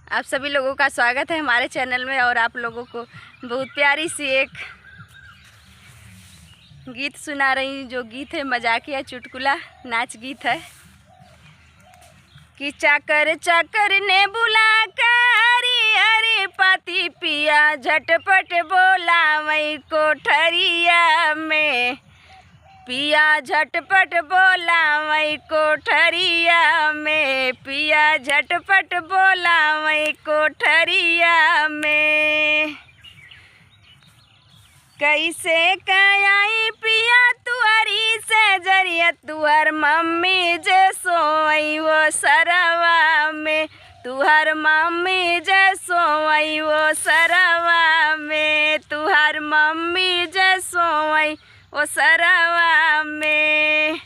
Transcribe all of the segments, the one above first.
आप सभी लोगों का स्वागत है हमारे चैनल में। और आप लोगों को बहुत प्यारी सी एक गीत सुना रही हूँ, जो गीत है मजाकिया चुटकुला नाच गीत है। कि चाकर चाकर ने बुला कर अरे पाती पिया झटपट बोला वही कोठरिया में। पिया झटपट बोला वही कोठरिया में। पिया झटपट बोला वही कोठरिया में। कैसे कयाई पिया तुअरी से जरिया तुहर मम्मी जे सोई वो सरवा में। तुहर मम्मी जे सोई वो सरवा में। तुहर मम्मी जे सोई ओ सरवा में।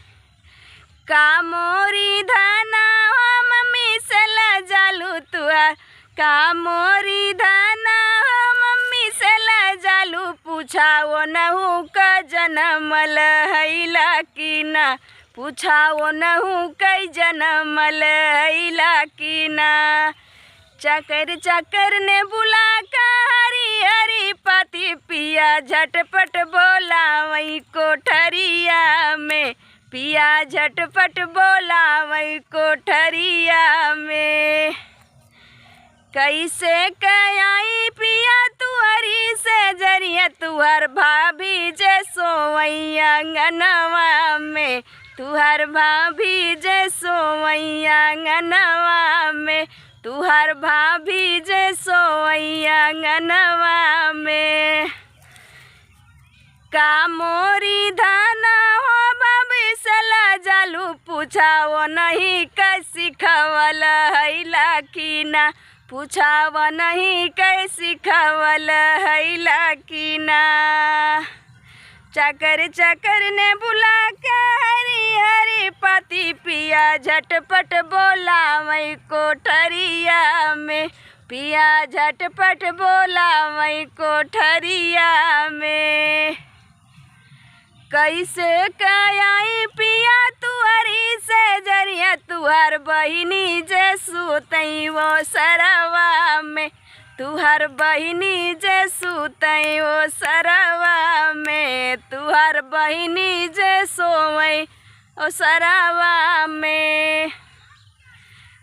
का मोरी धना हो मम्मी से लजालू तुहार। का मोरी धना हो मम्मी से लजालू। पूछाओ नहू का जनमल हैला की ना। पूछाओ नहू कई जनमल हैला की ना। चाकर चाकर ने बुला हरी हरी पाती पिया झटपट बोला वही कोठरिया में। पिया झटपट बोला वही कोठरिया में। कैसे कयाई पिया तुअरी से जरिया तुहर भाभी जे सोई आंगनवा में। तुहर भाभी जे सोई आंगनवा में। तुहर भाभी जे सोई आंगनवा में। का मोरी धाना हो बाबी सला जालू। पूछाओ नहीं कैसी खवल हैला की ना। पूछाओ नहीं कैसी खवल हैला की ना। चाकर चाकर ने बुला के हरी हरी पाती पिया झटपट बोला वही कोठरिया में। पिया झटपट बोला वही कोठरिया में। कैसे कयाई पिया तुअरी से जरिया तुहर बहिनी जे सुतई वो सरवा में। तुहर बहिनी जे सुतई वो सरवा में। तुहर बहिनी जे सोई ओ सरवा में।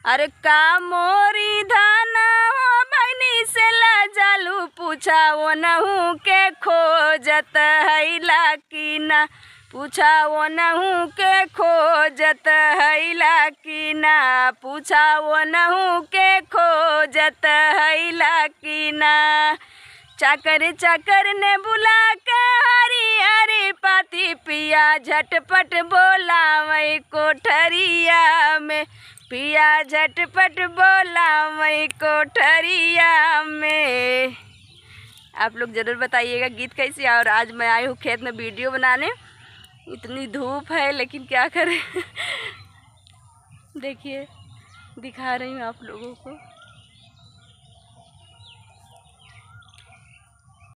अरे का मोरी धाना हो बहनी से लजालू। पूछाओ नहू के खोजत हैला की ना। पूछाओ नहू के खोजत हैला की ना। पूछाओ नहू के खोजत हैला की ना। चाकर चाकर ने बुला के हरी हरी पाती पिया झटपट बोला वही कोठरिया में। पिया झटपट बोला वही कोठरिया में। आप लोग ज़रूर बताइएगा गीत कैसी। और आज मैं आई हूँ खेत में वीडियो बनाने। इतनी धूप है लेकिन क्या करें देखिए दिखा रही हूँ आप लोगों को।